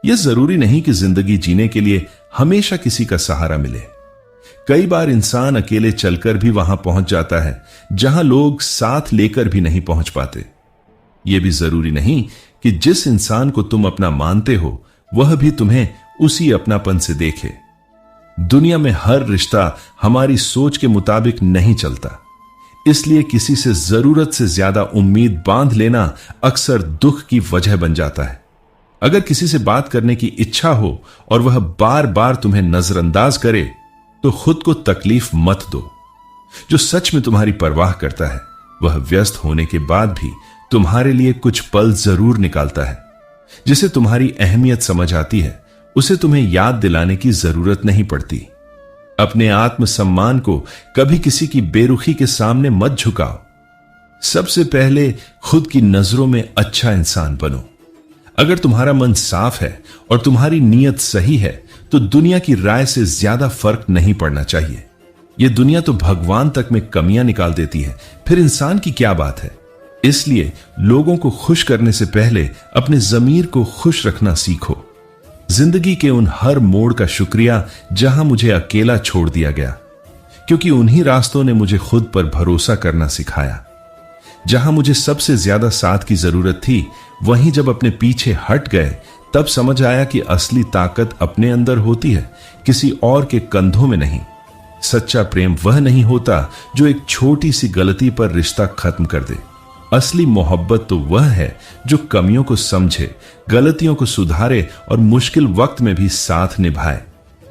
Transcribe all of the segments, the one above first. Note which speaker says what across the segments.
Speaker 1: यह जरूरी नहीं कि जिंदगी जीने के लिए हमेशा किसी का सहारा मिले। कई बार इंसान अकेले चलकर भी वहां पहुंच जाता है जहां लोग साथ लेकर भी नहीं पहुंच पाते। यह भी जरूरी नहीं कि जिस इंसान को तुम अपना मानते हो वह भी तुम्हें उसी अपनापन से देखे। दुनिया में हर रिश्ता हमारी सोच के मुताबिक नहीं चलता, इसलिए किसी से जरूरत से ज्यादा उम्मीद बांध लेना अक्सर दुख की वजह बन जाता है। अगर किसी से बात करने की इच्छा हो और वह बार बार तुम्हें नजरअंदाज करे तो खुद को तकलीफ मत दो। जो सच में तुम्हारी परवाह करता है वह व्यस्त होने के बाद भी तुम्हारे लिए कुछ पल जरूर निकालता है। जिसे तुम्हारी अहमियत समझ आती है उसे तुम्हें याद दिलाने की जरूरत नहीं पड़ती। अपने आत्मसम्मान को कभी किसी की बेरुखी के सामने मत झुकाओ। सबसे पहले खुद की नजरों में अच्छा इंसान बनो। अगर तुम्हारा मन साफ है और तुम्हारी नीयत सही है तो दुनिया की राय से ज्यादा फर्क नहीं पड़ना चाहिए। यह दुनिया तो भगवान तक में कमियां निकाल देती है, फिर इंसान की क्या बात है। इसलिए लोगों को खुश करने से पहले अपने जमीर को खुश रखना सीखो। जिंदगी के उन हर मोड़ का शुक्रिया जहां मुझे अकेला छोड़ दिया गया, क्योंकि उन्हीं रास्तों ने मुझे खुद पर भरोसा करना सिखाया। जहां मुझे सबसे ज्यादा साथ की जरूरत थी वहीं जब अपने पीछे हट गए तब समझ आया कि असली ताकत अपने अंदर होती है, किसी और के कंधों में नहीं। सच्चा प्रेम वह नहीं होता जो एक छोटी सी गलती पर रिश्ता खत्म कर दे। असली मोहब्बत तो वह है जो कमियों को समझे, गलतियों को सुधारे और मुश्किल वक्त में भी साथ निभाए।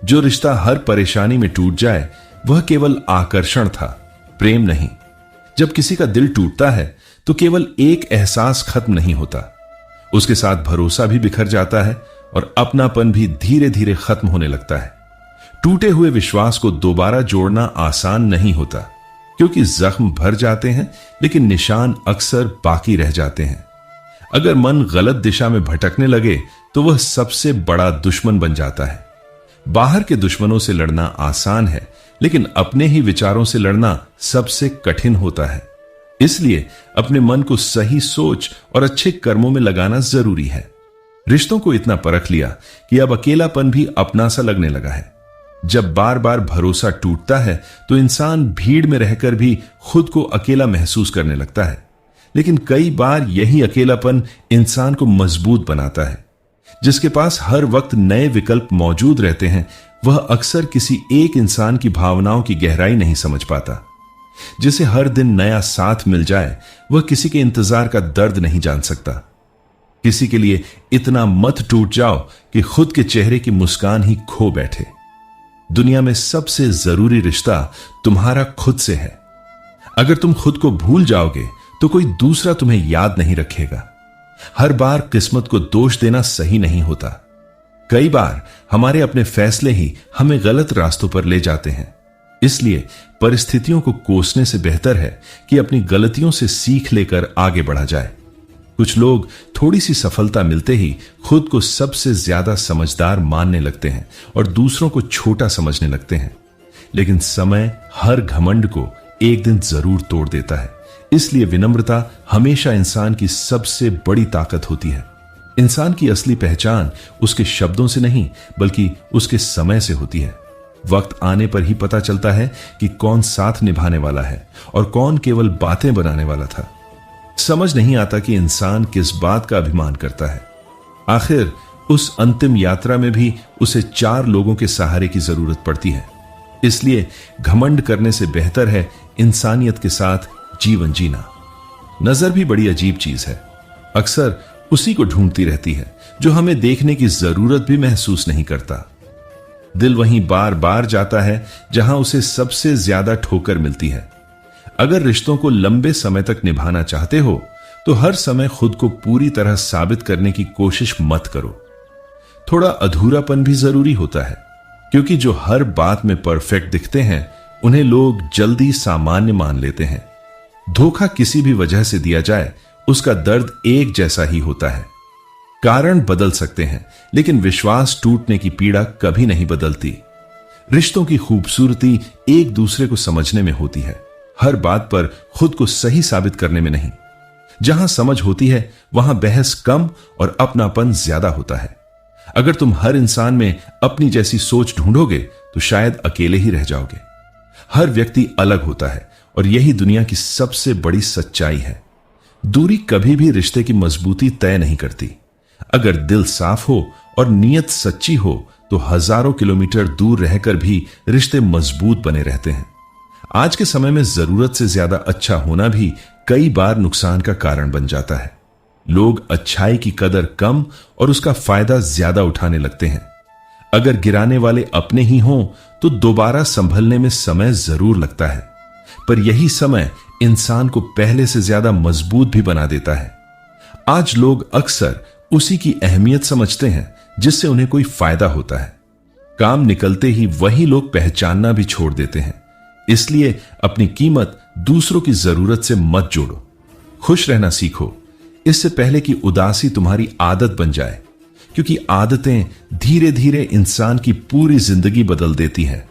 Speaker 1: जो रिश्ता हर परेशानी में टूट जाए वह केवल आकर्षण था, प्रेम नहीं। जब किसी का दिल टूटता है तो केवल एक एहसास खत्म नहीं होता, उसके साथ भरोसा भी बिखर जाता है और अपनापन भी धीरे धीरे खत्म होने लगता है। टूटे हुए विश्वास को दोबारा जोड़ना आसान नहीं होता, क्योंकि जख्म भर जाते हैं लेकिन निशान अक्सर बाकी रह जाते हैं। अगर मन गलत दिशा में भटकने लगे तो वह सबसे बड़ा दुश्मन बन जाता है। बाहर के दुश्मनों से लड़ना आसान है, लेकिन अपने ही विचारों से लड़ना सबसे कठिन होता है। इसलिए अपने मन को सही सोच और अच्छे कर्मों में लगाना जरूरी है। रिश्तों को इतना परख लिया कि अब अकेलापन भी अपना सा लगने लगा है। जब बार बार भरोसा टूटता है तो इंसान भीड़ में रहकर भी खुद को अकेला महसूस करने लगता है, लेकिन कई बार यही अकेलापन इंसान को मजबूत बनाता है। जिसके पास हर वक्त नए विकल्प मौजूद रहते हैं वह अक्सर किसी एक इंसान की भावनाओं की गहराई नहीं समझ पाता। जिसे हर दिन नया साथ मिल जाए वह किसी के इंतजार का दर्द नहीं जान सकता। किसी के लिए इतना मत टूट जाओ कि खुद के चेहरे की मुस्कान ही खो बैठे। दुनिया में सबसे जरूरी रिश्ता तुम्हारा खुद से है। अगर तुम खुद को भूल जाओगे तो कोई दूसरा तुम्हें याद नहीं रखेगा। हर बार किस्मत को दोष देना सही नहीं होता। कई बार हमारे अपने फैसले ही हमें गलत रास्तों पर ले जाते हैं। इसलिए परिस्थितियों को कोसने से बेहतर है कि अपनी गलतियों से सीख लेकर आगे बढ़ा जाए। कुछ लोग थोड़ी सी सफलता मिलते ही खुद को सबसे ज्यादा समझदार मानने लगते हैं और दूसरों को छोटा समझने लगते हैं, लेकिन समय हर घमंड को एक दिन जरूर तोड़ देता है। इसलिए विनम्रता हमेशा इंसान की सबसे बड़ी ताकत होती है। इंसान की असली पहचान उसके शब्दों से नहीं बल्कि उसके समय से होती है। वक्त आने पर ही पता चलता है कि कौन साथ निभाने वाला है और कौन केवल बातें बनाने वाला था। समझ नहीं आता कि इंसान किस बात का अभिमान करता है। आखिर उस अंतिम यात्रा में भी उसे 4 लोगों के सहारे की जरूरत पड़ती है। इसलिए घमंड करने से बेहतर है इंसानियत के साथ जीवन जीना। नजर भी बड़ी अजीब चीज है, अक्सर उसी को ढूंढती रहती है जो हमें देखने की जरूरत भी महसूस नहीं करता। दिल वहीं बार बार जाता है जहां उसे सबसे ज्यादा ठोकर मिलती है। अगर रिश्तों को लंबे समय तक निभाना चाहते हो तो हर समय खुद को पूरी तरह साबित करने की कोशिश मत करो। थोड़ा अधूरापन भी जरूरी होता है, क्योंकि जो हर बात में परफेक्ट दिखते हैं उन्हें लोग जल्दी सामान्य मान लेते हैं। धोखा किसी भी वजह से दिया जाए उसका दर्द एक जैसा ही होता है। कारण बदल सकते हैं लेकिन विश्वास टूटने की पीड़ा कभी नहीं बदलती। रिश्तों की खूबसूरती एक दूसरे को समझने में होती है, हर बात पर खुद को सही साबित करने में नहीं। जहां समझ होती है वहां बहस कम और अपनापन ज्यादा होता है। अगर तुम हर इंसान में अपनी जैसी सोच ढूंढोगे तो शायद अकेले ही रह जाओगे। हर व्यक्ति अलग होता है और यही दुनिया की सबसे बड़ी सच्चाई है। दूरी कभी भी रिश्ते की मजबूती तय नहीं करती। अगर दिल साफ हो और नीयत सच्ची हो तो हजारों किलोमीटर दूर रहकर भी रिश्ते मजबूत बने रहते हैं। आज के समय में जरूरत से ज्यादा अच्छा होना भी कई बार नुकसान का कारण बन जाता है। लोग अच्छाई की कदर कम और उसका फायदा ज्यादा उठाने लगते हैं। अगर गिराने वाले अपने ही हों तो दोबारा संभलने में समय जरूर लगता है, पर यही समय इंसान को पहले से ज्यादा मजबूत भी बना देता है। आज लोग अक्सर उसी की अहमियत समझते हैं जिससे उन्हें कोई फायदा होता है। काम निकलते ही वही लोग पहचानना भी छोड़ देते हैं। इसलिए अपनी कीमत दूसरों की जरूरत से मत जोड़ो। खुश रहना सीखो, इससे पहले कि उदासी तुम्हारी आदत बन जाए, क्योंकि आदतें धीरे धीरे इंसान की पूरी जिंदगी बदल देती हैं।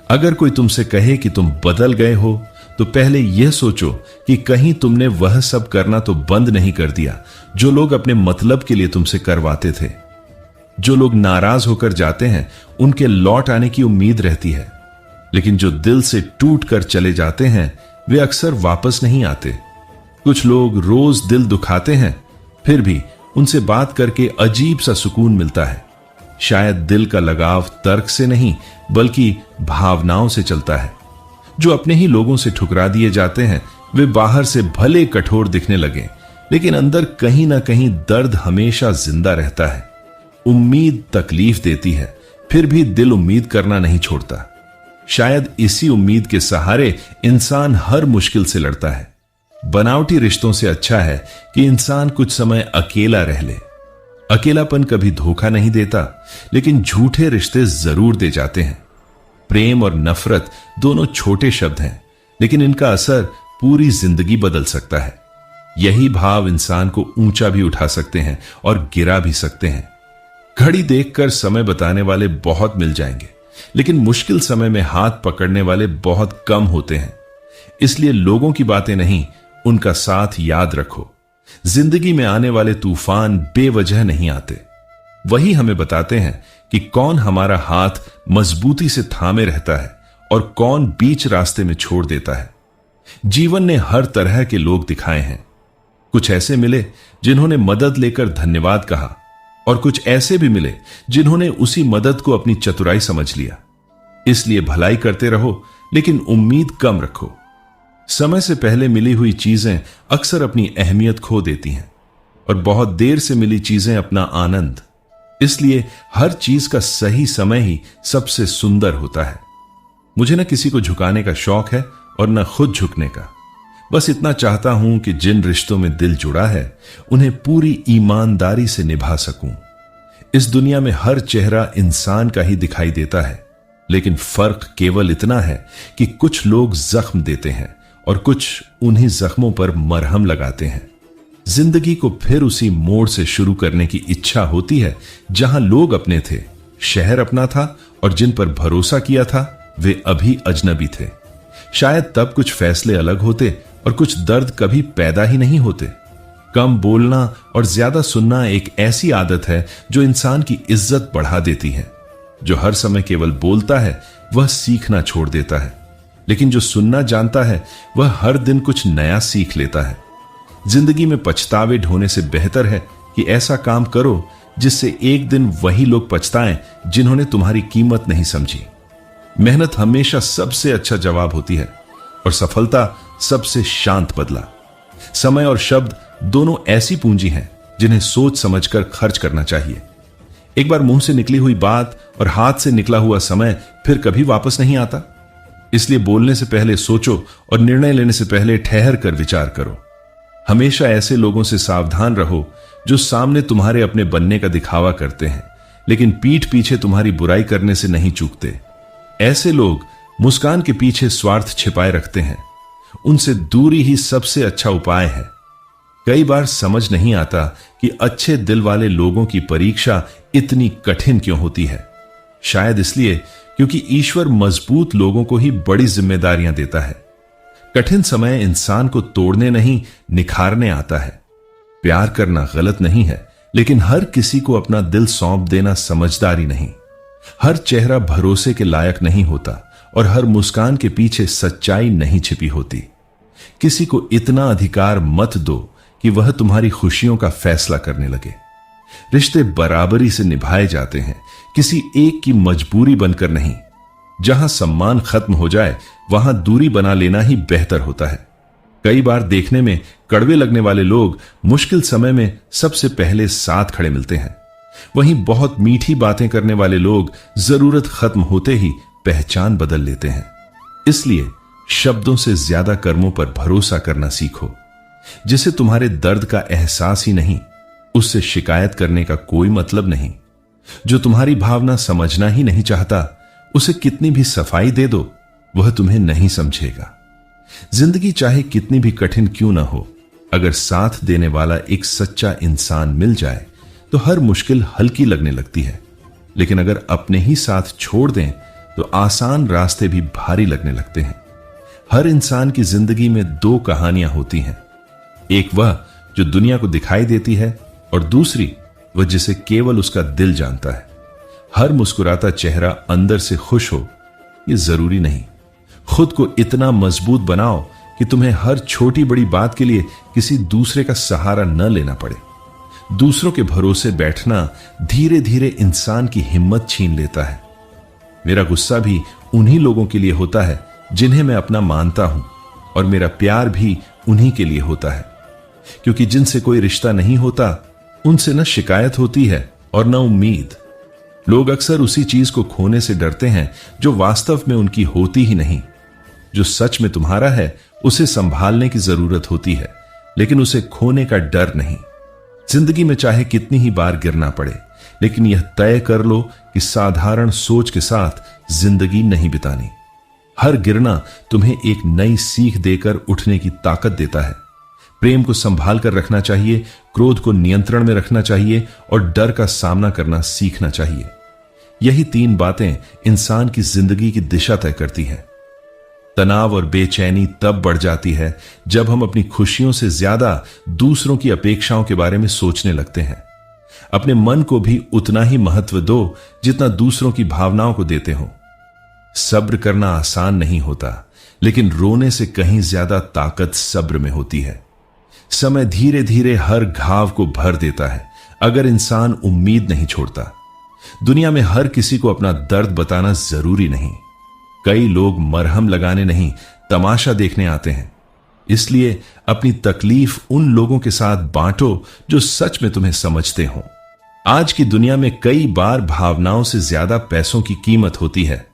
Speaker 1: अगर कोई तुमसे कहे कि तुम बदल गए हो तो पहले यह सोचो कि कहीं तुमने वह सब करना तो बंद नहीं कर दिया जो लोग अपने मतलब के लिए तुमसे करवाते थे। जो लोग नाराज होकर जाते हैं उनके लौट आने की उम्मीद रहती है, लेकिन जो दिल से टूट कर चले जाते हैं वे अक्सर वापस नहीं आते। कुछ लोग रोज दिल दुखाते हैं, फिर भी उनसे बात करके अजीब सा सुकून मिलता है। शायद दिल का लगाव तर्क से नहीं बल्कि भावनाओं से चलता है। जो अपने ही लोगों से ठुकरा दिए जाते हैं वे बाहर से भले कठोर दिखने लगे, लेकिन अंदर कहीं ना कहीं दर्द हमेशा जिंदा रहता है। उम्मीद तकलीफ देती है, फिर भी दिल उम्मीद करना नहीं छोड़ता। शायद इसी उम्मीद के सहारे इंसान हर मुश्किल से लड़ता है। बनावटी रिश्तों से अच्छा है कि इंसान कुछ समय अकेला रह ले। अकेलापन कभी धोखा नहीं देता, लेकिन झूठे रिश्ते जरूर दे जाते हैं। प्रेम और नफरत दोनों छोटे शब्द हैं, लेकिन इनका असर पूरी जिंदगी बदल सकता है। यही भाव इंसान को ऊंचा भी उठा सकते हैं और गिरा भी सकते हैं। घड़ी देखकर समय बताने वाले बहुत मिल जाएंगे, लेकिन मुश्किल समय में हाथ पकड़ने वाले बहुत कम होते हैं। इसलिए लोगों की बातें नहीं, उनका साथ याद रखो। जिंदगी में आने वाले तूफान बेवजह नहीं आते। वही हमें बताते हैं कि कौन हमारा हाथ मजबूती से थामे रहता है और कौन बीच रास्ते में छोड़ देता है। जीवन ने हर तरह के लोग दिखाए हैं। कुछ ऐसे मिले जिन्होंने मदद लेकर धन्यवाद कहा, और कुछ ऐसे भी मिले जिन्होंने उसी मदद को अपनी चतुराई समझ लिया। इसलिए भलाई करते रहो, लेकिन उम्मीद कम रखो। समय से पहले मिली हुई चीजें अक्सर अपनी अहमियत खो देती हैं, और बहुत देर से मिली चीजें अपना आनंद। इसलिए हर चीज का सही समय ही सबसे सुंदर होता है। मुझे न किसी को झुकाने का शौक है और न खुद झुकने का। बस इतना चाहता हूं कि जिन रिश्तों में दिल जुड़ा है उन्हें पूरी ईमानदारी से निभा सकूं। इस दुनिया में हर चेहरा इंसान का ही दिखाई देता है, लेकिन फर्क केवल इतना है कि कुछ लोग जख्म देते हैं और कुछ उन्हीं जख्मों पर मरहम लगाते हैं। जिंदगी को फिर उसी मोड़ से शुरू करने की इच्छा होती है जहां लोग अपने थे, शहर अपना था, और जिन पर भरोसा किया था वे अभी अजनबी थे। शायद तब कुछ फैसले अलग होते और कुछ दर्द कभी पैदा ही नहीं होते। कम बोलना और ज्यादा सुनना एक ऐसी आदत है जो इंसान की इज्जत बढ़ा देती है। जो हर समय केवल बोलता है वह सीखना छोड़ देता है, लेकिन जो सुनना जानता है वह हर दिन कुछ नया सीख लेता है। जिंदगी में पछतावे ढोने से बेहतर है कि ऐसा काम करो जिससे एक दिन वही लोग पछताएं जिन्होंने तुम्हारी कीमत नहीं समझी। मेहनत हमेशा सबसे अच्छा जवाब होती है और सफलता सबसे शांत बदला। समय और शब्द दोनों ऐसी पूंजी हैं जिन्हें सोच समझकर खर्च करना चाहिए। एक बार मुंह से निकली हुई बात और हाथ से निकला हुआ समय फिर कभी वापस नहीं आता। इसलिए बोलने से पहले सोचो और निर्णय लेने से पहले ठहर कर विचार करो। हमेशा ऐसे लोगों से सावधान रहो जो सामने तुम्हारे अपने बनने का दिखावा करते हैं, लेकिन पीठ पीछे तुम्हारी बुराई करने से नहीं चूकते। ऐसे लोग मुस्कान के पीछे स्वार्थ छिपाए रखते हैं। उनसे दूरी ही सबसे अच्छा उपाय है। कई बार समझ नहीं आता कि अच्छे दिल वाले लोगों की परीक्षा इतनी कठिन क्यों होती है। शायद इसलिए क्योंकि ईश्वर मजबूत लोगों को ही बड़ी जिम्मेदारियां देता है। कठिन समय इंसान को तोड़ने नहीं निखारने आता है। प्यार करना गलत नहीं है, लेकिन हर किसी को अपना दिल सौंप देना समझदारी नहीं। हर चेहरा भरोसे के लायक नहीं होता और हर मुस्कान के पीछे सच्चाई नहीं छिपी होती। किसी को इतना अधिकार मत दो कि वह तुम्हारी खुशियों का फैसला करने लगे। रिश्ते बराबरी से निभाए जाते हैं, किसी एक की मजबूरी बनकर नहीं। जहां सम्मान खत्म हो जाए वहां दूरी बना लेना ही बेहतर होता है। कई बार देखने में कड़वे लगने वाले लोग मुश्किल समय में सबसे पहले साथ खड़े मिलते हैं। वहीं बहुत मीठी बातें करने वाले लोग जरूरत खत्म होते ही पहचान बदल लेते हैं। इसलिए शब्दों से ज्यादा कर्मों पर भरोसा करना सीखो। जिसे तुम्हारे दर्द का एहसास ही नहीं, उससे शिकायत करने का कोई मतलब नहीं। जो तुम्हारी भावना समझना ही नहीं चाहता, उसे कितनी भी सफाई दे दो, वह तुम्हें नहीं समझेगा। जिंदगी चाहे कितनी भी कठिन क्यों ना हो, अगर साथ देने वाला एक सच्चा इंसान मिल जाए तो हर मुश्किल हल्की लगने लगती है। लेकिन अगर अपने ही साथ छोड़ दें तो आसान रास्ते भी भारी लगने लगते हैं। हर इंसान की जिंदगी में दो कहानियां होती हैं, एक वह जो दुनिया को दिखाई देती है और दूसरी वह जिसे केवल उसका दिल जानता है। हर मुस्कुराता चेहरा अंदर से खुश हो, यह जरूरी नहीं। खुद को इतना मजबूत बनाओ कि तुम्हें हर छोटी बड़ी बात के लिए किसी दूसरे का सहारा न लेना पड़े। दूसरों के भरोसे बैठना धीरे धीरे इंसान की हिम्मत छीन लेता है। मेरा गुस्सा भी उन्हीं लोगों के लिए होता है जिन्हें मैं अपना मानता हूं, और मेरा प्यार भी उन्हीं के लिए होता है। क्योंकि जिनसे कोई रिश्ता नहीं होता, उनसे न शिकायत होती है और न उम्मीद। लोग अक्सर उसी चीज को खोने से डरते हैं जो वास्तव में उनकी होती ही नहीं। जो सच में तुम्हारा है उसे संभालने की जरूरत होती है, लेकिन उसे खोने का डर नहीं। जिंदगी में चाहे कितनी ही बार गिरना पड़े, लेकिन यह तय कर लो कि साधारण सोच के साथ जिंदगी नहीं बितानी। हर गिरना तुम्हें एक नई सीख देकर उठने की ताकत देता है। प्रेम को संभाल कर रखना चाहिए, क्रोध को नियंत्रण में रखना चाहिए और डर का सामना करना सीखना चाहिए। यही तीन बातें इंसान की जिंदगी की दिशा तय करती हैं। तनाव और बेचैनी तब बढ़ जाती है जब हम अपनी खुशियों से ज्यादा दूसरों की अपेक्षाओं के बारे में सोचने लगते हैं। अपने मन को भी उतना ही महत्व दो जितना दूसरों की भावनाओं को देते हो। सब्र करना आसान नहीं होता, लेकिन रोने से कहीं ज्यादा ताकत सब्र में होती है। समय धीरे धीरे हर घाव को भर देता है अगर इंसान उम्मीद नहीं छोड़ता। दुनिया में हर किसी को अपना दर्द बताना जरूरी नहीं। कई लोग मरहम लगाने नहीं, तमाशा देखने आते हैं। इसलिए अपनी तकलीफ उन लोगों के साथ बांटो जो सच में तुम्हें समझते हो। आज की दुनिया में कई बार भावनाओं से ज्यादा पैसों की कीमत होती है।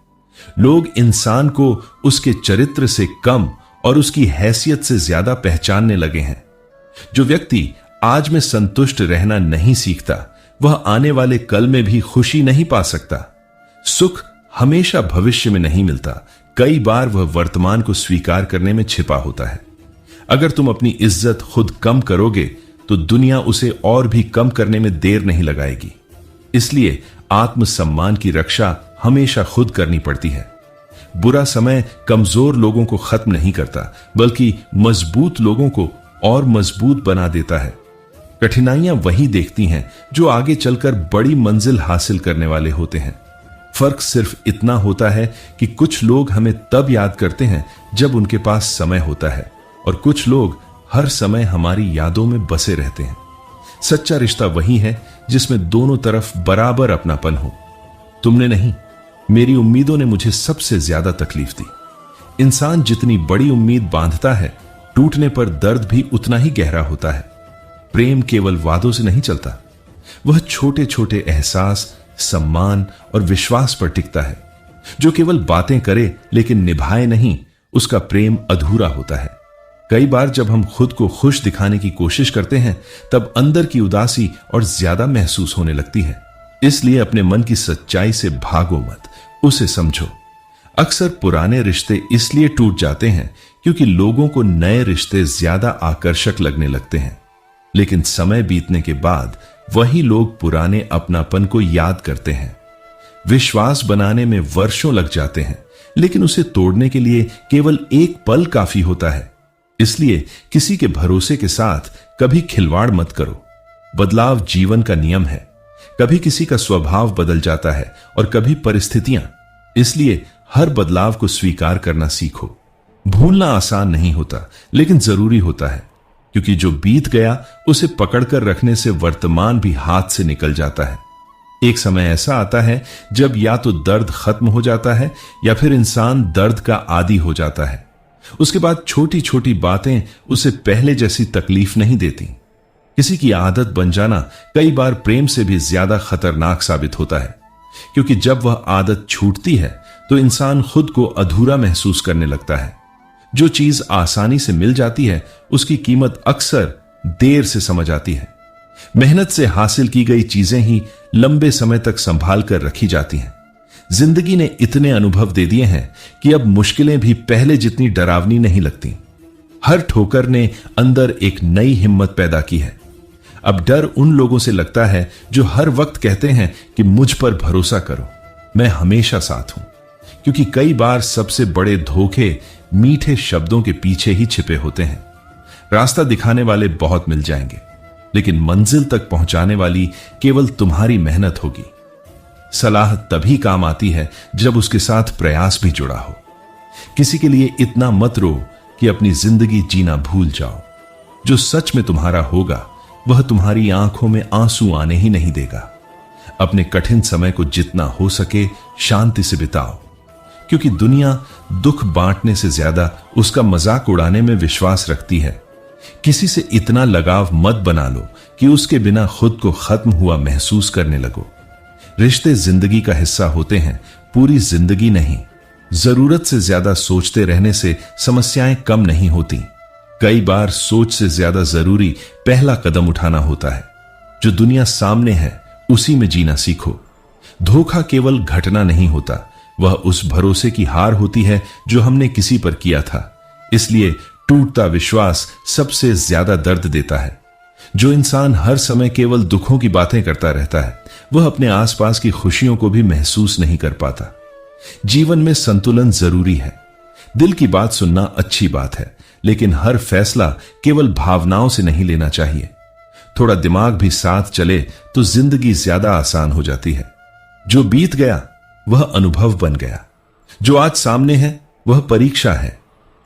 Speaker 1: लोग इंसान को उसके चरित्र से कम और उसकी हैसियत से ज्यादा पहचानने लगे हैं। जो व्यक्ति आज में संतुष्ट रहना नहीं सीखता, वह आने वाले कल में भी खुशी नहीं पा सकता। सुख हमेशा भविष्य में नहीं मिलता, कई बार वह वर्तमान को स्वीकार करने में छिपा होता है। अगर तुम अपनी इज्जत खुद कम करोगे तो दुनिया उसे और भी कम करने में देर नहीं लगाएगी। इसलिए आत्मसम्मान की रक्षा हमेशा खुद करनी पड़ती है। बुरा समय कमजोर लोगों को खत्म नहीं करता, बल्कि मजबूत लोगों को और मजबूत बना देता है। कठिनाइयां वही देखती हैं जो आगे चलकर बड़ी मंजिल हासिल करने वाले होते हैं। फर्क सिर्फ इतना होता है कि कुछ लोग हमें तब याद करते हैं जब उनके पास समय होता है, और कुछ लोग हर समय हमारी यादों में बसे रहते हैं। सच्चा रिश्ता वही है जिसमें दोनों तरफ बराबर अपनापन हो। तुमने नहीं, मेरी उम्मीदों ने मुझे सबसे ज्यादा तकलीफ दी। इंसान जितनी बड़ी उम्मीद बांधता है, टूटने पर दर्द भी उतना ही गहरा होता है। प्रेम केवल वादों से नहीं चलता, वह छोटे छोटे एहसास, सम्मान और विश्वास पर टिकता है। जो केवल बातें करे लेकिन निभाए नहीं, उसका प्रेम अधूरा होता है। कई बार जब हम खुद को खुश दिखाने की कोशिश करते हैं, तब अंदर की उदासी और ज्यादा महसूस होने लगती है। इसलिए अपने मन की सच्चाई से भागो मत, उसे समझो। अक्सर पुराने रिश्ते इसलिए टूट जाते हैं क्योंकि लोगों को नए रिश्ते ज्यादा आकर्षक लगने लगते हैं। लेकिन समय बीतने के बाद वही लोग पुराने अपनापन को याद करते हैं। विश्वास बनाने में वर्षों लग जाते हैं, लेकिन उसे तोड़ने के लिए केवल एक पल काफी होता है। इसलिए किसी के भरोसे के साथ कभी खिलवाड़ मत करो। बदलाव जीवन का नियम है। कभी किसी का स्वभाव बदल जाता है और कभी परिस्थितियां। इसलिए हर बदलाव को स्वीकार करना सीखो। भूलना आसान नहीं होता, लेकिन जरूरी होता है, क्योंकि जो बीत गया उसे पकड़कर रखने से वर्तमान भी हाथ से निकल जाता है। एक समय ऐसा आता है जब या तो दर्द खत्म हो जाता है या फिर इंसान दर्द का आदी हो जाता है। उसके बाद छोटी छोटी बातें उसे पहले जैसी तकलीफ नहीं देती। किसी की आदत बन जाना कई बार प्रेम से भी ज्यादा खतरनाक साबित होता है, क्योंकि जब वह आदत छूटती है तो इंसान खुद को अधूरा महसूस करने लगता है। जो चीज आसानी से मिल जाती है उसकी कीमत अक्सर देर से समझ आती है। मेहनत से हासिल की गई चीजें ही लंबे समय तक संभाल कर रखी जाती हैं। जिंदगी ने इतने अनुभव दे दिए हैं कि अब मुश्किलें भी पहले जितनी डरावनी नहीं लगती। हर ठोकर ने अंदर एक नई हिम्मत पैदा की है। अब डर उन लोगों से लगता है जो हर वक्त कहते हैं कि मुझ पर भरोसा करो, मैं हमेशा साथ हूं। क्योंकि कई बार सबसे बड़े धोखे मीठे शब्दों के पीछे ही छिपे होते हैं। रास्ता दिखाने वाले बहुत मिल जाएंगे, लेकिन मंजिल तक पहुंचाने वाली केवल तुम्हारी मेहनत होगी। सलाह तभी काम आती है जब उसके साथ प्रयास भी जुड़ा हो। किसी के लिए इतना मत रो कि अपनी जिंदगी जीना भूल जाओ। जो सच में तुम्हारा होगा वह तुम्हारी आंखों में आंसू आने ही नहीं देगा। अपने कठिन समय को जितना हो सके शांति से बिताओ, क्योंकि दुनिया दुख बांटने से ज्यादा उसका मजाक उड़ाने में विश्वास रखती है। किसी से इतना लगाव मत बना लो कि उसके बिना खुद को खत्म हुआ महसूस करने लगो। रिश्ते जिंदगी का हिस्सा होते हैं, पूरी जिंदगी नहीं। जरूरत से ज्यादा सोचते रहने से समस्याएं कम नहीं होती। कई बार सोच से ज्यादा जरूरी पहला कदम उठाना होता है। जो दुनिया सामने है उसी में जीना सीखो। धोखा केवल घटना नहीं होता, वह उस भरोसे की हार होती है जो हमने किसी पर किया था। इसलिए टूटता विश्वास सबसे ज्यादा दर्द देता है। जो इंसान हर समय केवल दुखों की बातें करता रहता है वह अपने आसपास की खुशियों को भी महसूस नहीं कर पाता। जीवन में संतुलन जरूरी है। दिल की बात सुनना अच्छी बात है, लेकिन हर फैसला केवल भावनाओं से नहीं लेना चाहिए। थोड़ा दिमाग भी साथ चले तो जिंदगी ज्यादा आसान हो जाती है। जो बीत गया वह अनुभव बन गया। जो आज सामने है वह परीक्षा है,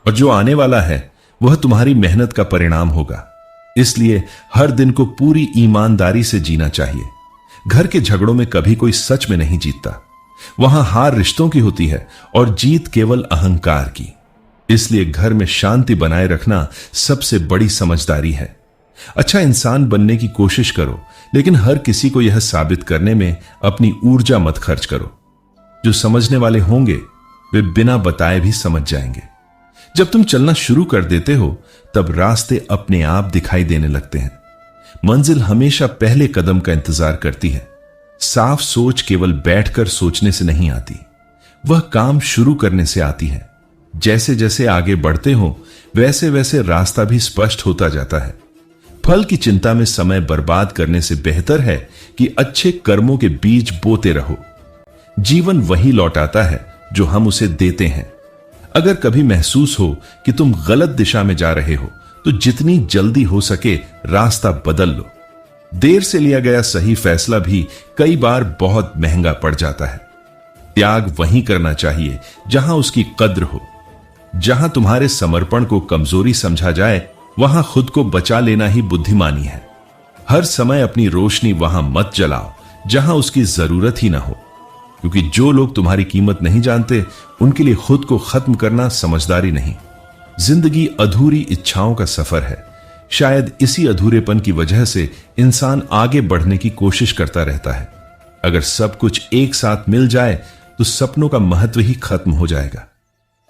Speaker 1: और जो आने वाला है वह तुम्हारी मेहनत का परिणाम होगा। इसलिए हर दिन को पूरी ईमानदारी से जीना चाहिए। घर के झगड़ों में कभी कोई सच में नहीं जीतता। वहां हार रिश्तों की होती है और जीत केवल अहंकार की। इसलिए घर में शांति बनाए रखना सबसे बड़ी समझदारी है। अच्छा इंसान बनने की कोशिश करो, लेकिन हर किसी को यह साबित करने में अपनी ऊर्जा मत खर्च करो। जो समझने वाले होंगे वे बिना बताए भी समझ जाएंगे। जब तुम चलना शुरू कर देते हो तब रास्ते अपने आप दिखाई देने लगते हैं। मंजिल हमेशा पहले कदम का इंतजार करती है। साफ सोच केवल बैठकर सोचने से नहीं आती, वह काम शुरू करने से आती है। जैसे जैसे आगे बढ़ते हो वैसे वैसे रास्ता भी स्पष्ट होता जाता है। फल की चिंता में समय बर्बाद करने से बेहतर है कि अच्छे कर्मों के बीज बोते रहो। जीवन वही लौटाता है जो हम उसे देते हैं। अगर कभी महसूस हो कि तुम गलत दिशा में जा रहे हो तो जितनी जल्दी हो सके रास्ता बदल लो। देर से लिया गया सही फैसला भी कई बार बहुत महंगा पड़ जाता है। त्याग वहीं करना चाहिए जहां उसकी कद्र हो। जहां तुम्हारे समर्पण को कमजोरी समझा जाए वहां खुद को बचा लेना ही बुद्धिमानी है। हर समय अपनी रोशनी वहां मत जलाओ जहां उसकी जरूरत ही ना हो, क्योंकि जो लोग तुम्हारी कीमत नहीं जानते उनके लिए खुद को खत्म करना समझदारी नहीं। जिंदगी अधूरी इच्छाओं का सफर है। शायद इसी अधूरेपन की वजह से इंसान आगे बढ़ने की कोशिश करता रहता है। अगर सब कुछ एक साथ मिल जाए तो सपनों का महत्व ही खत्म हो जाएगा।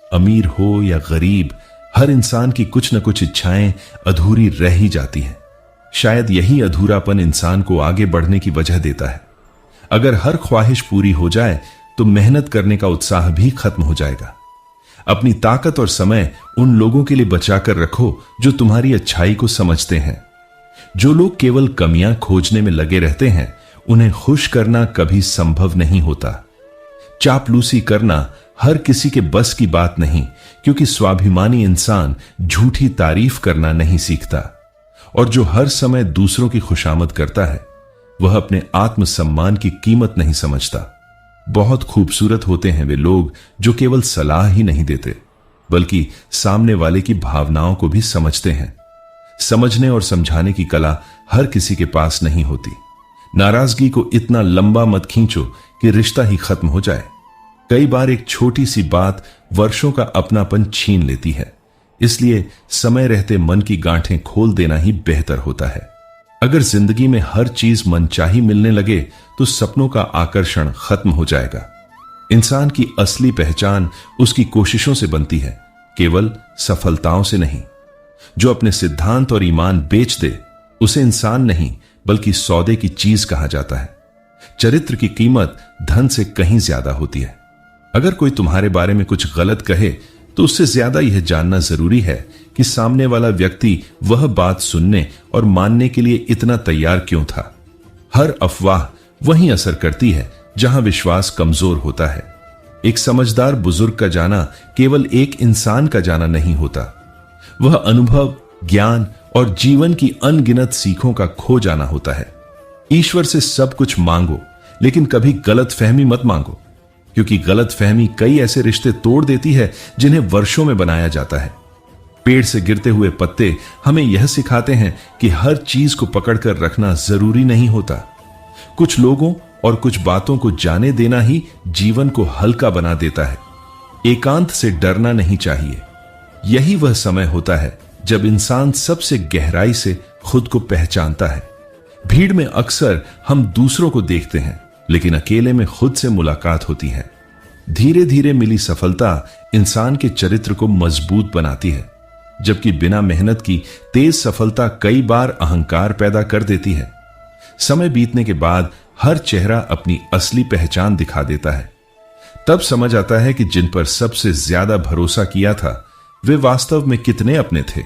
Speaker 1: अमीर हो या गरीब, हर इंसान की कुछ न कुछ इच्छाएं अधूरी रह ही जाती हैं। शायद यही अधूरापन इंसान को आगे बढ़ने की वजह देता है। अगर हर ख्वाहिश पूरी हो जाए तो मेहनत करने का उत्साह भी खत्म हो जाएगा। अपनी ताकत और समय उन लोगों के लिए बचाकर रखो जो तुम्हारी अच्छाई को समझते हैं। जो लोग केवल कमियां खोजने में लगे रहते हैं उन्हें खुश करना कभी संभव नहीं होता। चापलूसी करना हर किसी के बस की बात नहीं, क्योंकि स्वाभिमानी इंसान झूठी तारीफ करना नहीं सीखता। और जो हर समय दूसरों की खुशामद करता है, वह अपने आत्मसम्मान की कीमत नहीं समझता। बहुत खूबसूरत होते हैं वे लोग जो केवल सलाह ही नहीं देते, बल्कि सामने वाले की भावनाओं को भी समझते हैं। समझने और समझाने की कला हर किसी के पास नहीं होती। नाराजगी को इतना लंबा मत खींचो कि रिश्ता ही खत्म हो जाए। कई बार एक छोटी सी बात वर्षों का अपनापन छीन लेती है, इसलिए समय रहते मन की गांठें खोल देना ही बेहतर होता है। अगर जिंदगी में हर चीज मनचाही मिलने लगे तो सपनों का आकर्षण खत्म हो जाएगा। इंसान की असली पहचान उसकी कोशिशों से बनती है, केवल सफलताओं से नहीं। जो अपने सिद्धांत और ईमान बेच दे, उसे इंसान नहीं बल्कि सौदे की चीज कहा जाता है। चरित्र की कीमत धन से कहीं ज्यादा होती है। अगर कोई तुम्हारे बारे में कुछ गलत कहे तो उससे ज्यादा यह जानना जरूरी है कि सामने वाला व्यक्ति वह बात सुनने और मानने के लिए इतना तैयार क्यों था। हर अफवाह वहीं असर करती है जहां विश्वास कमजोर होता है। एक समझदार बुजुर्ग का जाना केवल एक इंसान का जाना नहीं होता, वह अनुभव, ज्ञान और जीवन की अनगिनत सीखों का खो जाना होता है। ईश्वर से सब कुछ मांगो, लेकिन कभी गलत फहमी मत मांगो, क्योंकि गलत फहमी कई ऐसे रिश्ते तोड़ देती है जिन्हें वर्षों में बनाया जाता है। पेड़ से गिरते हुए पत्ते हमें यह सिखाते हैं कि हर चीज को पकड़कर रखना जरूरी नहीं होता। कुछ लोगों और कुछ बातों को जाने देना ही जीवन को हल्का बना देता है। एकांत से डरना नहीं चाहिए। यही वह समय होता है जब इंसान सबसे गहराई से खुद को पहचानता है। भीड़ में अक्सर हम दूसरों को देखते हैं, लेकिन अकेले में खुद से मुलाकात होती है। धीरे धीरे मिली सफलता इंसान के चरित्र को मजबूत बनाती है, जबकि बिना मेहनत की तेज सफलता कई बार अहंकार पैदा कर देती है। समय बीतने के बाद हर चेहरा अपनी असली पहचान दिखा देता है। तब समझ आता है कि जिन पर सबसे ज्यादा भरोसा किया था वे वास्तव में कितने अपने थे।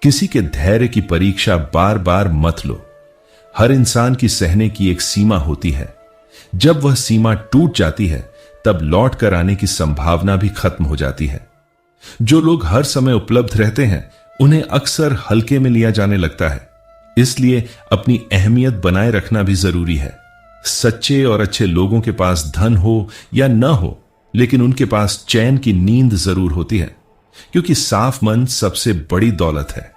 Speaker 1: किसी के धैर्य की परीक्षा बार बार मत लो। हर इंसान की सहने की एक सीमा होती है। जब वह सीमा टूट जाती है, तब लौट कर आने की संभावना भी खत्म हो जाती है। जो लोग हर समय उपलब्ध रहते हैं, उन्हें अक्सर हल्के में लिया जाने लगता है। इसलिए अपनी अहमियत बनाए रखना भी जरूरी है। सच्चे और अच्छे लोगों के पास धन हो या न हो, लेकिन उनके पास चैन की नींद जरूर होती है, क्योंकि साफ मन सबसे बड़ी दौलत है।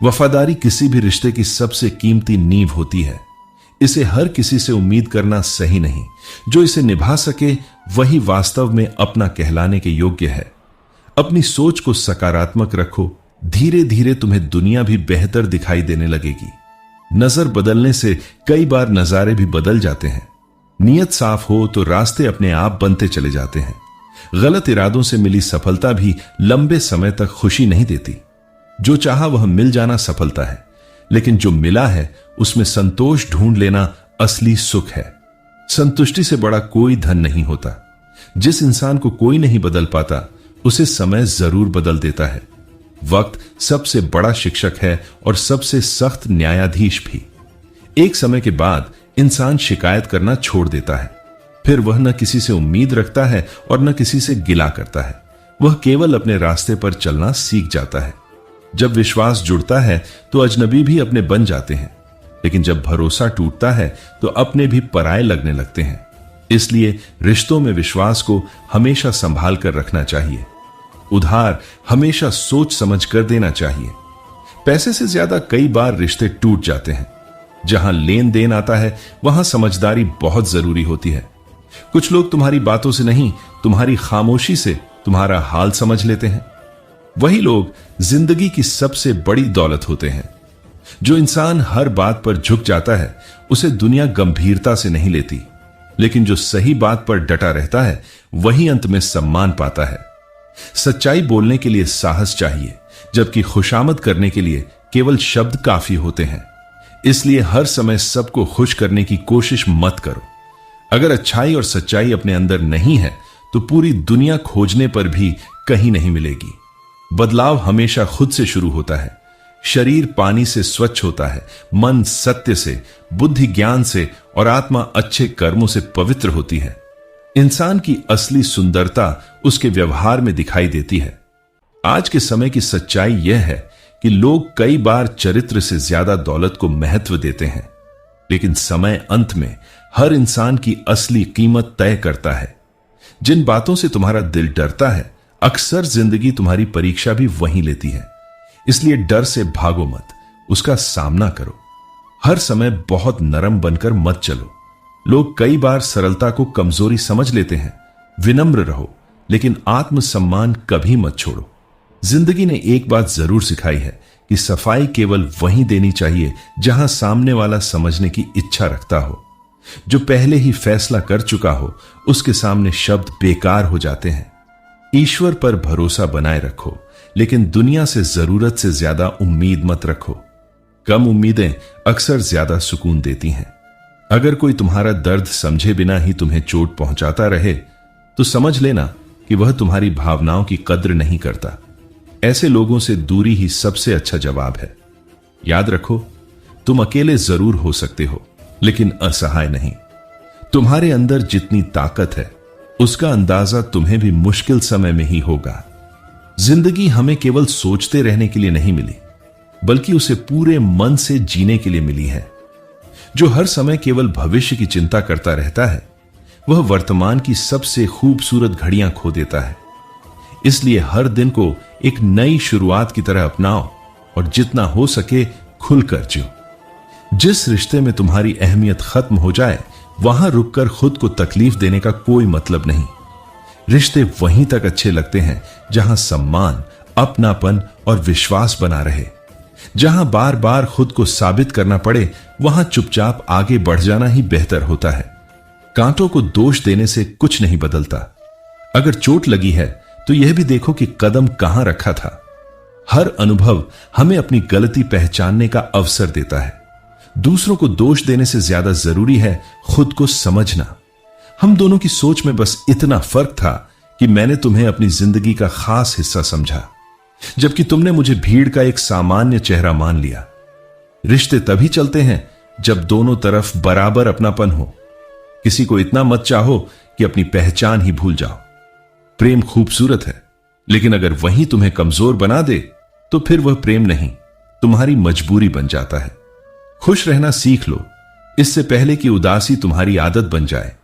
Speaker 1: वफादारी किसी भी रिश्ते की सबसे कीमती नींव होती है। इसे हर किसी से उम्मीद करना सही नहीं। जो इसे निभा सके वही वास्तव में अपना कहलाने के योग्य है। अपनी सोच को सकारात्मक रखो। धीरे धीरे तुम्हें दुनिया भी बेहतर दिखाई देने लगेगी। नजर बदलने से कई बार नजारे भी बदल जाते हैं। नियत साफ हो तो रास्ते अपने आप बनते चले जाते हैं। गलत इरादों से मिली सफलता भी लंबे समय तक खुशी नहीं देती। जो चाहा वह मिल जाना सफलता है, लेकिन जो मिला है उसमें संतोष ढूंढ लेना असली सुख है। संतुष्टि से बड़ा कोई धन नहीं होता। जिस इंसान को कोई नहीं बदल पाता, उसे समय जरूर बदल देता है। वक्त सबसे बड़ा शिक्षक है और सबसे सख्त न्यायाधीश भी। एक समय के बाद इंसान शिकायत करना छोड़ देता है। फिर वह न किसी से उम्मीद रखता है और न किसी से गिला करता है। वह केवल अपने रास्ते पर चलना सीख जाता है। जब विश्वास जुड़ता है तो अजनबी भी अपने बन जाते हैं, लेकिन जब भरोसा टूटता है तो अपने भी पराये लगने लगते हैं। इसलिए रिश्तों में विश्वास को हमेशा संभाल कर रखना चाहिए। उधार हमेशा सोच समझ कर देना चाहिए। पैसे से ज्यादा कई बार रिश्ते टूट जाते हैं। जहां लेन देन आता है वहां समझदारी बहुत जरूरी होती है। कुछ लोग तुम्हारी बातों से नहीं, तुम्हारी खामोशी से तुम्हारा हाल समझ लेते हैं। वही लोग जिंदगी की सबसे बड़ी दौलत होते हैं। जो इंसान हर बात पर झुक जाता है उसे दुनिया गंभीरता से नहीं लेती, लेकिन जो सही बात पर डटा रहता है वही अंत में सम्मान पाता है। सच्चाई बोलने के लिए साहस चाहिए, जबकि खुशामद करने के लिए केवल शब्द काफी होते हैं। इसलिए हर समय सबको खुश करने की कोशिश मत करो। अगर अच्छाई और सच्चाई अपने अंदर नहीं है तो पूरी दुनिया खोजने पर भी कहीं नहीं मिलेगी। बदलाव हमेशा खुद से शुरू होता है। शरीर पानी से स्वच्छ होता है, मन सत्य से, बुद्धि ज्ञान से और आत्मा अच्छे कर्मों से पवित्र होती है। इंसान की असली सुंदरता उसके व्यवहार में दिखाई देती है। आज के समय की सच्चाई यह है कि लोग कई बार चरित्र से ज्यादा दौलत को महत्व देते हैं, लेकिन समय अंत में हर इंसान की असली कीमत तय करता है। जिन बातों से तुम्हारा दिल डरता है, अक्सर जिंदगी तुम्हारी परीक्षा भी वहीं लेती है। इसलिए डर से भागो मत, उसका सामना करो। हर समय बहुत नरम बनकर मत चलो। लोग कई बार सरलता को कमजोरी समझ लेते हैं। विनम्र रहो, लेकिन आत्मसम्मान कभी मत छोड़ो। जिंदगी ने एक बात जरूर सिखाई है कि सफाई केवल वहीं देनी चाहिए जहां सामने वाला समझने की इच्छा रखता हो। जो पहले ही फैसला कर चुका हो, उसके सामने शब्द बेकार हो जाते हैं। ईश्वर पर भरोसा बनाए रखो, लेकिन दुनिया से जरूरत से ज्यादा उम्मीद मत रखो। कम उम्मीदें अक्सर ज्यादा सुकून देती हैं। अगर कोई तुम्हारा दर्द समझे बिना ही तुम्हें चोट पहुंचाता रहे, तो समझ लेना कि वह तुम्हारी भावनाओं की कद्र नहीं करता। ऐसे लोगों से दूरी ही सबसे अच्छा जवाब है। याद रखो, तुम अकेले जरूर हो सकते हो, लेकिन असहाय नहीं। तुम्हारे अंदर जितनी ताकत है, उसका अंदाजा तुम्हें भी मुश्किल समय में ही होगा। जिंदगी हमें केवल सोचते रहने के लिए नहीं मिली, बल्कि उसे पूरे मन से जीने के लिए मिली है। जो हर समय केवल भविष्य की चिंता करता रहता है, वह वर्तमान की सबसे खूबसूरत घड़ियां खो देता है। इसलिए हर दिन को एक नई शुरुआत की तरह अपनाओ और जितना हो सके खुलकर जियो। जिस रिश्ते में तुम्हारी अहमियत खत्म हो जाए, वहां रुककर खुद को तकलीफ देने का कोई मतलब नहीं। रिश्ते वहीं तक अच्छे लगते हैं जहां सम्मान, अपनापन और विश्वास बना रहे। जहां बार बार खुद को साबित करना पड़े, वहां चुपचाप आगे बढ़ जाना ही बेहतर होता है। कांटों को दोष देने से कुछ नहीं बदलता। अगर चोट लगी है, तो यह भी देखो कि कदम कहां रखा था। हर अनुभव हमें अपनी गलती पहचानने का अवसर देता है। दूसरों को दोष देने से ज्यादा जरूरी है खुद को समझना। हम दोनों की सोच में बस इतना फर्क था कि मैंने तुम्हें अपनी जिंदगी का खास हिस्सा समझा, जबकि तुमने मुझे भीड़ का एक सामान्य चेहरा मान लिया। रिश्ते तभी चलते हैं जब दोनों तरफ बराबर अपनापन हो। किसी को इतना मत चाहो कि अपनी पहचान ही भूल जाओ। प्रेम खूबसूरत है, लेकिन अगर वही तुम्हें कमजोर बना दे, तो फिर वह प्रेम नहीं, तुम्हारी मजबूरी बन जाता है। खुश रहना सीख लो, इससे पहले कि उदासी तुम्हारी आदत बन जाए,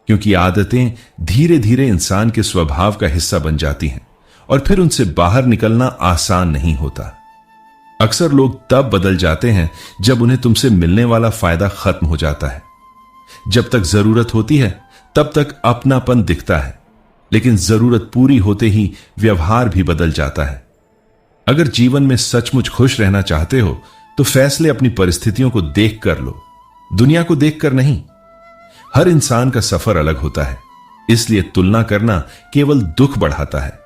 Speaker 1: क्योंकि आदतें धीरे धीरे इंसान के स्वभाव का हिस्सा बन जाती हैं और फिर उनसे बाहर निकलना आसान नहीं होता। अक्सर लोग तब बदल जाते हैं जब उन्हें तुमसे मिलने वाला फायदा खत्म हो जाता है। जब तक जरूरत होती है, तब तक अपनापन दिखता है, लेकिन जरूरत पूरी होते ही व्यवहार भी बदल जाता है। अगर जीवन में सचमुच खुश रहना चाहते हो, तो फैसले अपनी परिस्थितियों को देख कर लो, दुनिया को देखकर नहीं। हर इंसान का सफर अलग होता है, इसलिए तुलना करना केवल दुख बढ़ाता है।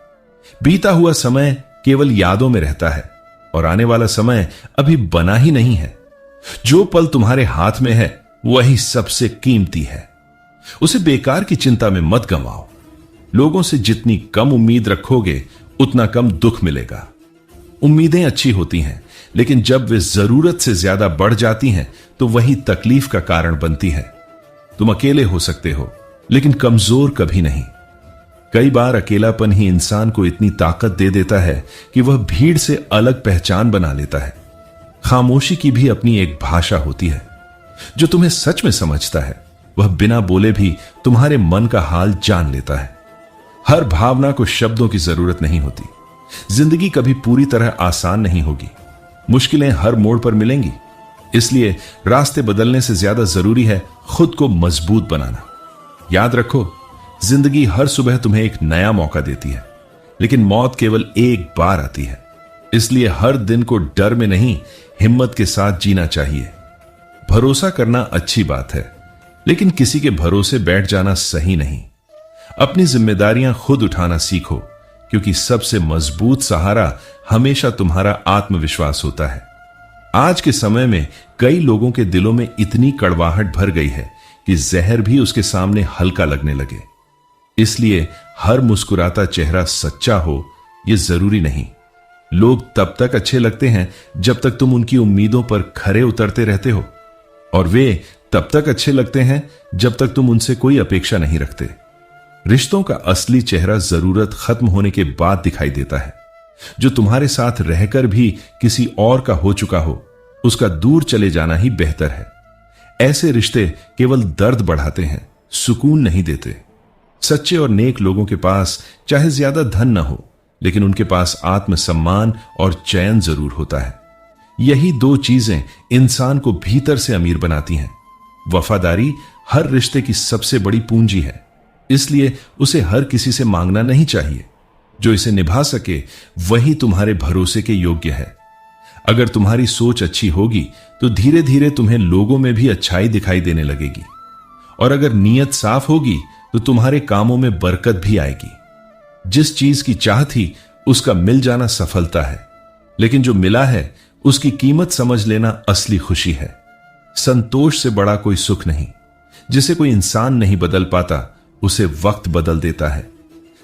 Speaker 1: बीता हुआ समय केवल यादों में रहता है और आने वाला समय अभी बना ही नहीं है। जो पल तुम्हारे हाथ में है, वही सबसे कीमती है। उसे बेकार की चिंता में मत गंवाओ। लोगों से जितनी कम उम्मीद रखोगे, उतना कम दुख मिलेगा। उम्मीदें अच्छी होती हैं, लेकिन जब वे जरूरत से ज्यादा बढ़ जाती हैं, तो वही तकलीफ का कारण बनती है। तुम अकेले हो सकते हो, लेकिन कमजोर कभी नहीं। कई बार अकेलापन ही इंसान को इतनी ताकत दे देता है कि वह भीड़ से अलग पहचान बना लेता है। खामोशी की भी अपनी एक भाषा होती है। जो तुम्हें सच में समझता है, वह बिना बोले भी तुम्हारे मन का हाल जान लेता है। हर भावना को शब्दों की जरूरत नहीं होती। जिंदगी कभी पूरी तरह आसान नहीं होगी। मुश्किलें हर मोड़ पर मिलेंगी, इसलिए रास्ते बदलने से ज्यादा जरूरी है खुद को मजबूत बनाना। याद रखो, जिंदगी हर सुबह तुम्हें एक नया मौका देती है, लेकिन मौत केवल एक बार आती है। इसलिए हर दिन को डर में नहीं, हिम्मत के साथ जीना चाहिए। भरोसा करना अच्छी बात है, लेकिन किसी के भरोसे बैठ जाना सही नहीं। अपनी जिम्मेदारियां खुद उठाना सीखो, क्योंकि सबसे मजबूत सहारा हमेशा तुम्हारा आत्मविश्वास होता है। आज के समय में कई लोगों के दिलों में इतनी कड़वाहट भर गई है कि जहर भी उसके सामने हल्का लगने लगे। इसलिए हर मुस्कुराता चेहरा सच्चा हो, यह जरूरी नहीं। लोग तब तक अच्छे लगते हैं जब तक तुम उनकी उम्मीदों पर खरे उतरते रहते हो, और वे तब तक अच्छे लगते हैं जब तक तुम उनसे कोई अपेक्षा नहीं रखते। रिश्तों का असली चेहरा जरूरत खत्म होने के बाद दिखाई देता है, जो तुम्हारे साथ रहकर भी किसी और का हो चुका हो, उसका दूर चले जाना ही बेहतर है। ऐसे रिश्ते केवल दर्द बढ़ाते हैं, सुकून नहीं देते। सच्चे और नेक लोगों के पास चाहे ज्यादा धन न हो, लेकिन उनके पास आत्मसम्मान और चैन जरूर होता है। यही दो चीजें इंसान को भीतर से अमीर बनाती हैं। वफादारी हर रिश्ते की सबसे बड़ी पूंजी है, इसलिए उसे हर किसी से मांगना नहीं चाहिए। जो इसे निभा सके वही तुम्हारे भरोसे के योग्य है। अगर तुम्हारी सोच अच्छी होगी तो धीरे धीरे तुम्हें लोगों में भी अच्छाई दिखाई देने लगेगी, और अगर नीयत साफ होगी तो तुम्हारे कामों में बरकत भी आएगी। जिस चीज की चाह थी उसका मिल जाना सफलता है, लेकिन जो मिला है उसकी कीमत समझ लेना असली खुशी है। संतोष से बड़ा कोई सुख नहीं। जिसे कोई इंसान नहीं बदल पाता, उसे वक्त बदल देता है।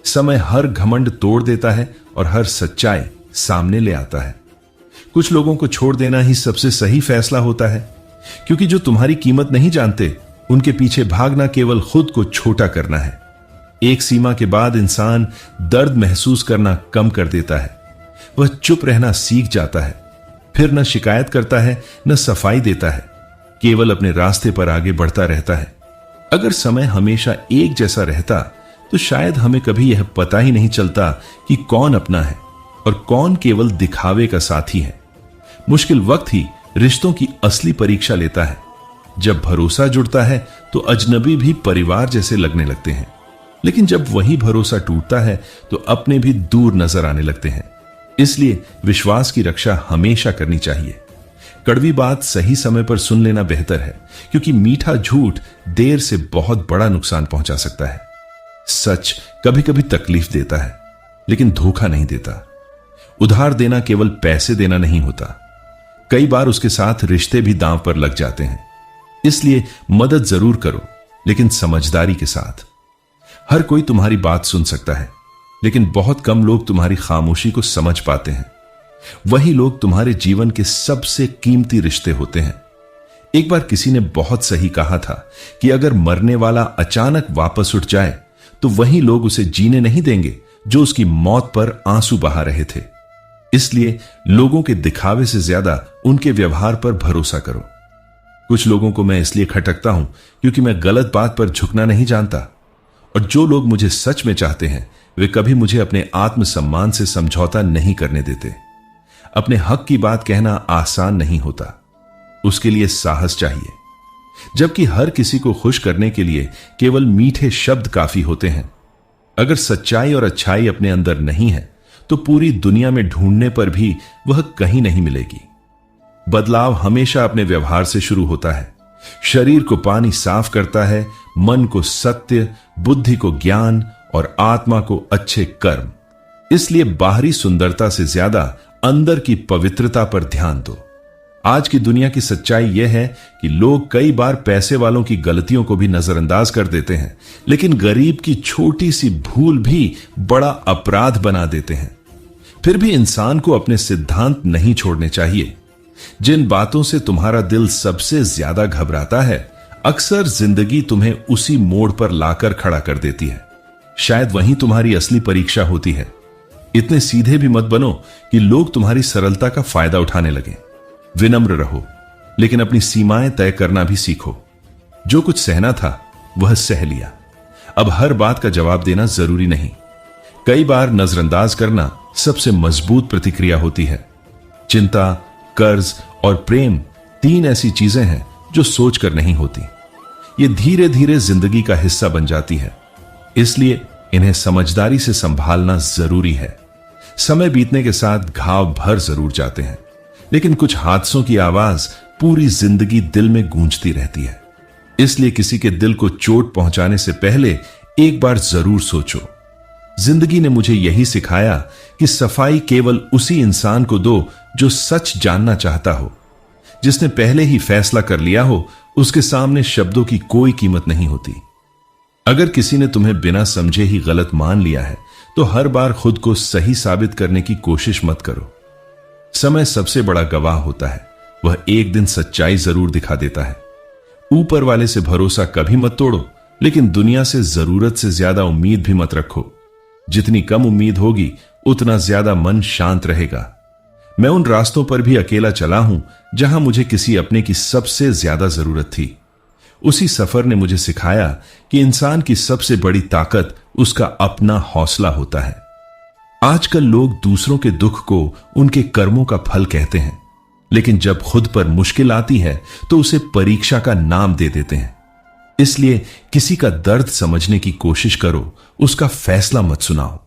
Speaker 1: समय हर घमंड तोड़ देता है और हर सच्चाई सामने ले आता है। कुछ लोगों को छोड़ देना ही सबसे सही फैसला होता है, क्योंकि जो तुम्हारी कीमत नहीं जानते, उनके पीछे भागना केवल खुद को छोटा करना है। एक सीमा के बाद इंसान दर्द महसूस करना कम कर देता है। वह चुप रहना सीख जाता है, फिर न शिकायत करता है न सफाई देता है, केवल अपने रास्ते पर आगे बढ़ता रहता है। अगर समय हमेशा एक जैसा रहता तो शायद हमें कभी यह पता ही नहीं चलता कि कौन अपना है और कौन केवल दिखावे का साथी है। मुश्किल वक्त ही रिश्तों की असली परीक्षा लेता है। जब भरोसा जुड़ता है तो अजनबी भी परिवार जैसे लगने लगते हैं, लेकिन जब वही भरोसा टूटता है तो अपने भी दूर नजर आने लगते हैं। इसलिए विश्वास की रक्षा हमेशा करनी चाहिए। कड़वी बात सही समय पर सुन लेना बेहतर है, क्योंकि मीठा झूठ देर से बहुत बड़ा नुकसान पहुंचा सकता है। सच कभी कभी तकलीफ देता है, लेकिन धोखा नहीं देता। उधार देना केवल पैसे देना नहीं होता, कई बार उसके साथ रिश्ते भी दांव पर लग जाते हैं। इसलिए मदद जरूर करो, लेकिन समझदारी के साथ। हर कोई तुम्हारी बात सुन सकता है, लेकिन बहुत कम लोग तुम्हारी खामोशी को समझ पाते हैं। वही लोग तुम्हारे जीवन के सबसे कीमती रिश्ते होते हैं। एक बार किसी ने बहुत सही कहा था कि अगर मरने वाला अचानक वापस उठ जाए तो वही लोग उसे जीने नहीं देंगे जो उसकी मौत पर आंसू बहा रहे थे। इसलिए लोगों के दिखावे से ज्यादा उनके व्यवहार पर भरोसा करो। कुछ लोगों को मैं इसलिए खटकता हूं क्योंकि मैं गलत बात पर झुकना नहीं जानता, और जो लोग मुझे सच में चाहते हैं वे कभी मुझे अपने आत्मसम्मान से समझौता नहीं करने देते। अपने हक की बात कहना आसान नहीं होता, उसके लिए साहस चाहिए। जबकि हर किसी को खुश करने के लिए केवल मीठे शब्द काफी होते हैं। अगर सच्चाई और अच्छाई अपने अंदर नहीं है तो पूरी दुनिया में ढूंढने पर भी वह कहीं नहीं मिलेगी। बदलाव हमेशा अपने व्यवहार से शुरू होता है। शरीर को पानी साफ करता है, मन को सत्य, बुद्धि को ज्ञान और आत्मा को अच्छे कर्म। इसलिए बाहरी सुंदरता से ज्यादा अंदर की पवित्रता पर ध्यान दो। आज की दुनिया की सच्चाई यह है कि लोग कई बार पैसे वालों की गलतियों को भी नजरअंदाज कर देते हैं, लेकिन गरीब की छोटी सी भूल भी बड़ा अपराध बना देते हैं। फिर भी इंसान को अपने सिद्धांत नहीं छोड़ने चाहिए। जिन बातों से तुम्हारा दिल सबसे ज्यादा घबराता है, अक्सर जिंदगी तुम्हें उसी मोड़ पर लाकर खड़ा कर देती है। शायद वहीं तुम्हारी असली परीक्षा होती है। इतने सीधे भी मत बनो कि लोग तुम्हारी सरलता का फायदा उठाने लगें। विनम्र रहो, लेकिन अपनी सीमाएं तय करना भी सीखो। जो कुछ सहना था वह सह लिया, अब हर बात का जवाब देना जरूरी नहीं। कई बार नजरअंदाज करना सबसे मजबूत प्रतिक्रिया होती है। चिंता, कर्ज और प्रेम 3 ऐसी चीजें हैं जो सोचकर नहीं होती। ये धीरे धीरे जिंदगी का हिस्सा बन जाती है, इसलिए इन्हें समझदारी से संभालना जरूरी है। समय बीतने के साथ घाव भर जरूर जाते हैं, लेकिन कुछ हादसों की आवाज पूरी जिंदगी दिल में गूंजती रहती है। इसलिए किसी के दिल को चोट पहुंचाने से पहले एक बार जरूर सोचो। जिंदगी ने मुझे यही सिखाया कि सफाई केवल उसी इंसान को दो जो सच जानना चाहता हो। जिसने पहले ही फैसला कर लिया हो, उसके सामने शब्दों की कोई कीमत नहीं होती। अगर किसी ने तुम्हें बिना समझे ही गलत मान लिया है तो हर बार खुद को सही साबित करने की कोशिश मत करो। समय सबसे बड़ा गवाह होता है, वह एक दिन सच्चाई जरूर दिखा देता है। ऊपर वाले से भरोसा कभी मत तोड़ो, लेकिन दुनिया से जरूरत से ज्यादा उम्मीद भी मत रखो। जितनी कम उम्मीद होगी उतना ज्यादा मन शांत रहेगा। मैं उन रास्तों पर भी अकेला चला हूं जहां मुझे किसी अपने की सबसे ज्यादा जरूरत थी। उसी सफर ने मुझे सिखाया कि इंसान की सबसे बड़ी ताकत उसका अपना हौसला होता है। आजकल लोग दूसरों के दुख को उनके कर्मों का फल कहते हैं, लेकिन जब खुद पर मुश्किल आती है तो उसे परीक्षा का नाम दे देते हैं। इसलिए किसी का दर्द समझने की कोशिश करो, उसका फैसला मत सुनाओ।